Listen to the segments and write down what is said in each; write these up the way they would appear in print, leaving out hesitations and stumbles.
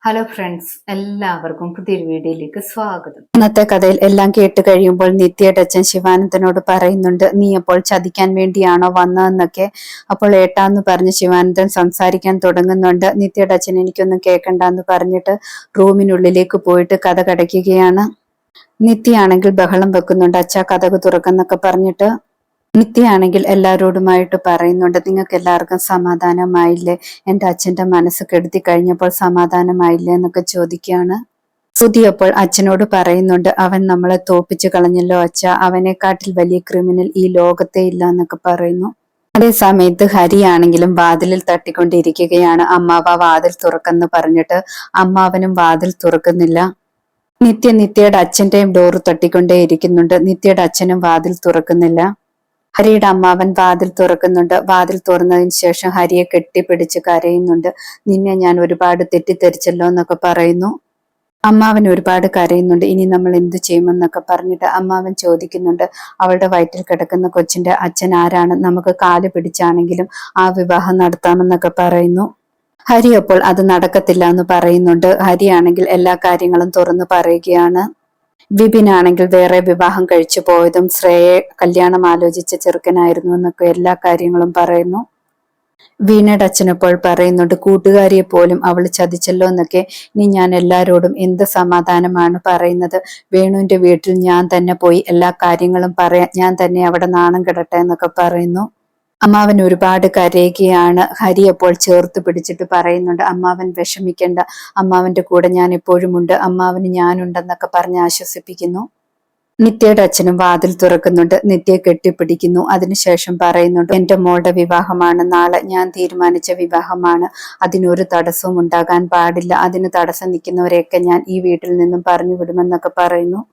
Hello friends, എല്ലാവർക്കും പുതിയൊരു വീഡിയോയിലേക്ക് സ്വാഗതം. ഇന്നത്തെ കഥയിൽ എല്ലാം കേട്ട് കഴിയുമ്പോൾ നിത്യയുടെ അച്ഛൻ ശിവാനന്ദനോട് പറയുന്നുണ്ട്, നീ അപ്പോൾ ചതിക്കാൻ വേണ്ടിയാണോ വന്നതെന്നൊക്കെ. അപ്പോൾ ഏട്ടാന്ന് പറഞ്ഞ് ശിവാനന്ദൻ സംസാരിക്കാൻ തുടങ്ങുന്നുണ്ട്. നിത്യയുടെ അച്ഛൻ എനിക്കൊന്നും കേൾക്കണ്ടെന്ന് പറഞ്ഞിട്ട് റൂമിനുള്ളിലേക്ക് പോയിട്ട് കഥ കടയ്ക്കുകയാണ്. നിത്യയാണെങ്കിൽ ബഹളം വെക്കുന്നുണ്ട്, അച്ഛാ കഥക് തുറക്കെന്നൊക്കെ പറഞ്ഞിട്ട്. നിത്യയാണെങ്കിൽ എല്ലാവരോടുമായിട്ട് പറയുന്നുണ്ട്, നിങ്ങൾക്ക് എല്ലാവർക്കും സമാധാനമായില്ലേ? എൻ്റെ അച്ഛൻ്റെ മനസ്സ് കെടുത്തി കഴിഞ്ഞപ്പോൾ സമാധാനമായില്ലേ എന്നൊക്കെ ചോദിക്കുകയാണ്. സുധി അപ്പോൾ അച്ഛനോട് പറയുന്നുണ്ട്, അവൻ നമ്മളെ തോപ്പിച്ചു കളഞ്ഞല്ലോ അച്ഛ, അവനെക്കാട്ടിൽ വലിയ ക്രിമിനൽ ഈ ലോകത്തെ ഇല്ല എന്നൊക്കെ പറയുന്നു. അതേ സമയത്ത് ഹരിയാണെങ്കിലും വാതിലിൽ തട്ടിക്കൊണ്ടിരിക്കുകയാണ്. അമ്മാവ വാതിൽ തുറക്കെന്ന് പറഞ്ഞിട്ട് അമ്മാവനും വാതിൽ തുറക്കുന്നില്ല. നിത്യയുടെ അച്ഛന്റെയും ഡോറ് തട്ടിക്കൊണ്ടേ ഇരിക്കുന്നുണ്ട്. നിത്യയുടെ അച്ഛനും വാതിൽ തുറക്കുന്നില്ല. ഹരിയുടെ അമ്മാവൻ വാതിൽ തുറക്കുന്നുണ്ട്. വാതിൽ തുറന്നതിന് ശേഷം ഹരിയെ കെട്ടിപ്പിടിച്ച് കരയുന്നുണ്ട്. നിന്നെ ഞാൻ ഒരുപാട് തെറ്റിദ്ധരിച്ചല്ലോ എന്നൊക്കെ പറയുന്നു. അമ്മാവൻ ഒരുപാട് കരയുന്നുണ്ട്. ഇനി നമ്മൾ എന്ത് ചെയ്യുമെന്നൊക്കെ പറഞ്ഞിട്ട് അമ്മാവൻ ചോദിക്കുന്നുണ്ട്, അവളുടെ വയറ്റിൽ കിടക്കുന്ന കൊച്ചിന്റെ അച്ഛൻ ആരാണ്? നമുക്ക് കാല് പിടിച്ചാണെങ്കിലും ആ വിവാഹം നടത്താമെന്നൊക്കെ പറയുന്നു. ഹരി അപ്പോൾ അത് നടക്കത്തില്ല എന്ന് പറയുന്നുണ്ട്. ഹരിയാണെങ്കിൽ എല്ലാ കാര്യങ്ങളും തുറന്നു പറയുകയാണ്. വിപിനാണെങ്കിൽ വേറെ വിവാഹം കഴിച്ചു പോയതും ശ്രേയെ കല്യാണം ആലോചിച്ച ചെറുക്കനായിരുന്നു എന്നൊക്കെ എല്ലാ കാര്യങ്ങളും പറയുന്നു. വീണയുടെ അച്ഛനപ്പോൾ പറയുന്നുണ്ട്, കൂട്ടുകാരിയെ പോലും അവൾ ചതിച്ചല്ലോ എന്നൊക്കെ. ഇനി ഞാൻ എല്ലാരോടും എന്ത് സമാധാനമാണ് പറയുന്നത്? വേണുവിന്റെ വീട്ടിൽ ഞാൻ തന്നെ പോയി എല്ലാ കാര്യങ്ങളും പറയാം, ഞാൻ തന്നെ അവിടെ നാണം കെടട്ടെ എന്നൊക്കെ പറയുന്നു. അമ്മാവൻ ഒരുപാട് കരയുകയാണ്. ഹരി അപ്പോൾ ചേർത്ത് പിടിച്ചിട്ട് പറയുന്നുണ്ട്, അമ്മാവൻ വിഷമിക്കേണ്ട, അമ്മാവന്റെ കൂടെ ഞാൻ എപ്പോഴും ഉണ്ട്, അമ്മാവന് ഞാനുണ്ടെന്നൊക്കെ പറഞ്ഞ് ആശ്വസിപ്പിക്കുന്നു. നിത്യയുടെ അച്ഛനും വാതിൽ തുറക്കുന്നുണ്ട്. നിത്യയെ കെട്ടിപ്പിടിക്കുന്നു. അതിനുശേഷം പറയുന്നുണ്ട്, എന്റെ മോളുടെ വിവാഹമാണ് നാളെ, ഞാൻ തീരുമാനിച്ച വിവാഹമാണ്, അതിനൊരു തടസ്സവും ഉണ്ടാകാൻ പാടില്ല, അതിന് തടസ്സം നിൽക്കുന്നവരെയൊക്കെ ഞാൻ ഈ വീട്ടിൽ നിന്നും പറഞ്ഞു വിടുമെന്നൊക്കെ പറയുന്നു.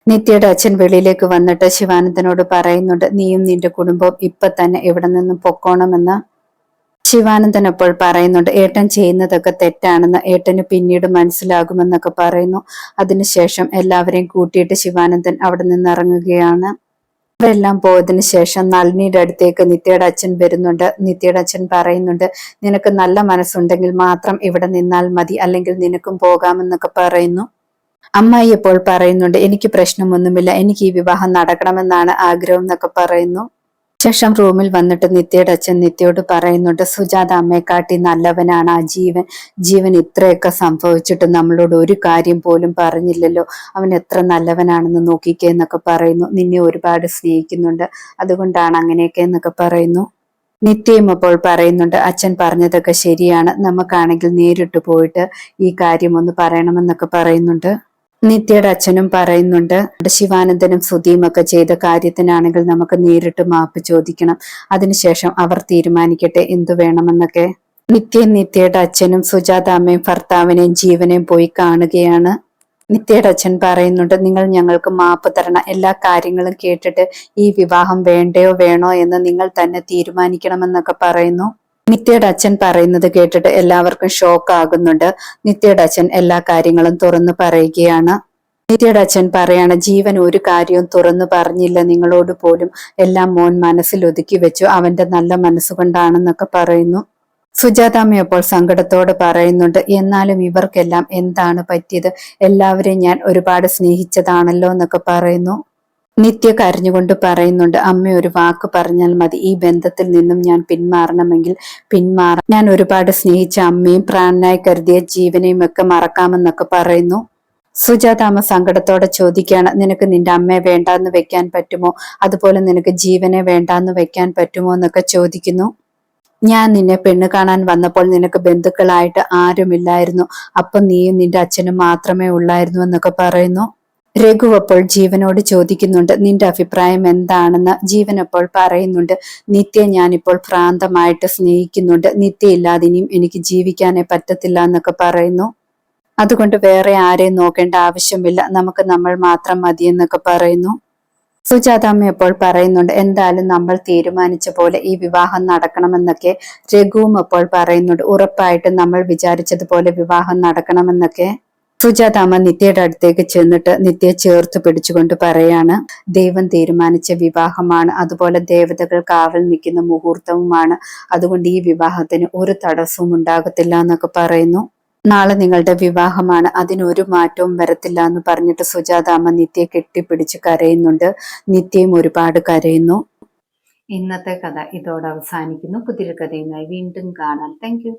നിത്യയുടെ അച്ഛൻ വെളിയിലേക്ക് വന്നിട്ട് ശിവാനന്ദനോട് പറയുന്നുണ്ട്, നീയും നിന്റെ കുടുംബവും ഇപ്പൊ തന്നെ ഇവിടെ നിന്നും പൊക്കോണമെന്ന്. ശിവാനന്ദൻ അപ്പോൾ പറയുന്നുണ്ട്, ഏട്ടൻ ചെയ്യുന്നതൊക്കെ തെറ്റാണെന്ന് ഏട്ടന് പിന്നീട് മനസ്സിലാകുമെന്നൊക്കെ പറയുന്നു. അതിനുശേഷം എല്ലാവരെയും കൂട്ടിയിട്ട് ശിവാനന്ദൻ അവിടെ നിന്ന് ഇറങ്ങുകയാണ്. അവരെല്ലാം പോയതിനു ശേഷം നളിനിയുടെ അടുത്തേക്ക് നിത്യയുടെ അച്ഛൻ വരുന്നുണ്ട്. നിത്യയുടെ അച്ഛൻ പറയുന്നുണ്ട്, നിനക്ക് നല്ല മനസ്സുണ്ടെങ്കിൽ മാത്രം ഇവിടെ നിന്നാൽ മതി, അല്ലെങ്കിൽ നിനക്കും പോകാമെന്നൊക്കെ പറയുന്നു. അമ്മായി ഇപ്പോൾ പറയുന്നുണ്ട്, എനിക്ക് പ്രശ്നമൊന്നുമില്ല, എനിക്ക് ഈ വിവാഹം നടക്കണമെന്നാണ് ആഗ്രഹം എന്നൊക്കെ പറയുന്നു. ശേഷം റൂമിൽ വന്നിട്ട് നിത്യയുടെ അച്ഛൻ നിത്യയോട് പറയുന്നുണ്ട്, സുജാത അമ്മയെക്കാട്ടി നല്ലവനാണ് ആ ജീവൻ ഇത്രയൊക്കെ സംഭവിച്ചിട്ട് നമ്മളോട് ഒരു കാര്യം പോലും പറഞ്ഞില്ലല്ലോ, അവൻ എത്ര നല്ലവനാണെന്ന് നോക്കിക്കേ എന്നൊക്കെ പറയുന്നു. നിന്നെ ഒരുപാട് സ്നേഹിക്കുന്നുണ്ട്, അതുകൊണ്ടാണ് അങ്ങനെയൊക്കെ എന്നൊക്കെ പറയുന്നു. നിത്യയും അപ്പോൾ പറയുന്നുണ്ട്, അച്ഛൻ പറഞ്ഞതൊക്കെ ശരിയാണ്, നമുക്കാണെങ്കിൽ നേരിട്ട് പോയിട്ട് ഈ കാര്യം ഒന്ന് പറയണമെന്നൊക്കെ പറയുന്നുണ്ട്. നിത്യയുടെ അച്ഛനും പറയുന്നുണ്ട്, ശിവാനന്ദനും സുധിയും ഒക്കെ ചെയ്ത കാര്യത്തിനാണെങ്കിൽ നമുക്ക് നേരിട്ട് മാപ്പ് ചോദിക്കണം, അതിനുശേഷം അവർ തീരുമാനിക്കട്ടെ എന്തു വേണമെന്നൊക്കെ. നിത്യയുടെ അച്ഛനും സുജാത അമ്മയും ഭർത്താവിനെയും ജീവനെയും പോയി കാണുകയാണ്. നിത്യയുടെ അച്ഛൻ പറയുന്നുണ്ട്, നിങ്ങൾ ഞങ്ങൾക്ക് മാപ്പ് തരണം, എല്ലാ കാര്യങ്ങളും കേട്ടിട്ട് ഈ വിവാഹം വേണ്ടയോ വേണോ എന്ന് നിങ്ങൾ തന്നെ തീരുമാനിക്കണമെന്നൊക്കെ പറയുന്നു. നിത്യയുടെ അച്ഛൻ പറയുന്നത് കേട്ടിട്ട് എല്ലാവർക്കും ഷോക്ക് ആകുന്നുണ്ട്. നിത്യയുടെ അച്ഛൻ എല്ലാ കാര്യങ്ങളും തുറന്നു പറയുകയാണ്. നിത്യയുടെ അച്ഛൻ പറയാണ്, ജീവൻ ഒരു കാര്യവും തുറന്നു പറഞ്ഞില്ല നിങ്ങളോട് പോലും, എല്ലാം മോൻ മനസ്സിൽ ഒതുക്കി വെച്ചു, അവന്റെ നല്ല മനസ്സുകൊണ്ടാണെന്നൊക്കെ പറയുന്നു. സുജാതാമ്മ അപ്പോൾ സങ്കടത്തോടെ പറയുന്നുണ്ട്, എന്നാലും ഇവർക്കെല്ലാം എന്താണ് പറ്റിയത്? എല്ലാവരെയും ഞാൻ ഒരുപാട് സ്നേഹിച്ചതാണല്ലോ എന്നൊക്കെ പറയുന്നു. നിത്യ കരഞ്ഞുകൊണ്ട് പറയുന്നുണ്ട്, അമ്മ ഒരു വാക്ക് പറഞ്ഞാൽ മതി, ഈ ബന്ധത്തിൽ നിന്നും ഞാൻ പിന്മാറണമെങ്കിൽ പിന്മാറാം, ഞാൻ ഒരുപാട് സ്നേഹിച്ച അമ്മയും പ്രാണനായി കരുതിയ ജീവനെയും ഒക്കെ മറക്കാമെന്നൊക്കെ പറയുന്നു. സുജാതാമ്മ സങ്കടത്തോടെ ചോദിക്കുകയാണ്, നിനക്ക് നിന്റെ അമ്മയെ വേണ്ടാന്ന് വെക്കാൻ പറ്റുമോ? അതുപോലെ നിനക്ക് ജീവനെ വേണ്ടാന്ന് വെക്കാൻ പറ്റുമോ എന്നൊക്കെ ചോദിക്കുന്നു. ഞാൻ നിന്നെ പെണ്ണ് കാണാൻ വന്നപ്പോൾ നിനക്ക് ബന്ധുക്കളായിട്ട് ആരുമില്ലായിരുന്നു, അപ്പൊ നീയും നിന്റെ അച്ഛനും മാത്രമേ ഉള്ളായിരുന്നു എന്നൊക്കെ പറയുന്നു. രഘു അപ്പോൾ ജീവനോട് ചോദിക്കുന്നുണ്ട്, നിന്റെ അഭിപ്രായം എന്താണെന്ന്. ജീവൻ അപ്പോൾ പറയുന്നുണ്ട്, നിത്യ ഞാനിപ്പോൾ ഭ്രാന്തമായിട്ട് സ്നേഹിക്കുന്നുണ്ട്, നിത്യ ഇല്ലാതെ ഇനിയും എനിക്ക് ജീവിക്കാനേ പറ്റത്തില്ല എന്നൊക്കെ പറയുന്നു. അതുകൊണ്ട് വേറെ ആരെയും നോക്കേണ്ട ആവശ്യമില്ല, നമുക്ക് നമ്മൾ മാത്രം മതി എന്നൊക്കെ പറയുന്നു. സുജാതാമ്മ അപ്പോൾ പറയുന്നുണ്ട്, എന്തായാലും നമ്മൾ തീരുമാനിച്ച പോലെ ഈ വിവാഹം നടക്കണമെന്നൊക്കെ. രഘുവും അപ്പോൾ പറയുന്നുണ്ട്, ഉറപ്പായിട്ടും നമ്മൾ വിചാരിച്ചതുപോലെ വിവാഹം നടക്കണമെന്നൊക്കെ. സുജാതാമ്മ നിത്യയുടെ അടുത്തേക്ക് ചെന്നിട്ട് നിത്യയെ ചേർത്ത് പിടിച്ചുകൊണ്ട് പറയാണ്, ദൈവം തീരുമാനിച്ച വിവാഹമാണ്, അതുപോലെ ദേവതകൾ കാവൽ നിൽക്കുന്ന മുഹൂർത്തവുമാണ്, അതുകൊണ്ട് ഈ വിവാഹത്തിന് ഒരു തടസ്സവും ഉണ്ടാകത്തില്ല എന്നൊക്കെ പറയുന്നു. നാളെ നിങ്ങളുടെ വിവാഹമാണ്, അതിനൊരു മാറ്റവും വരത്തില്ല എന്ന് പറഞ്ഞിട്ട് സുജാത അമ്മ നിത്യയെ കെട്ടിപ്പിടിച്ച് കരയുന്നുണ്ട്. നിത്യയും ഒരുപാട് കരയുന്നു. ഇന്നത്തെ കഥ ഇതോടെ അവസാനിക്കുന്നു. പുതിയൊരു കഥയുമായി വീണ്ടും കാണാം. താങ്ക്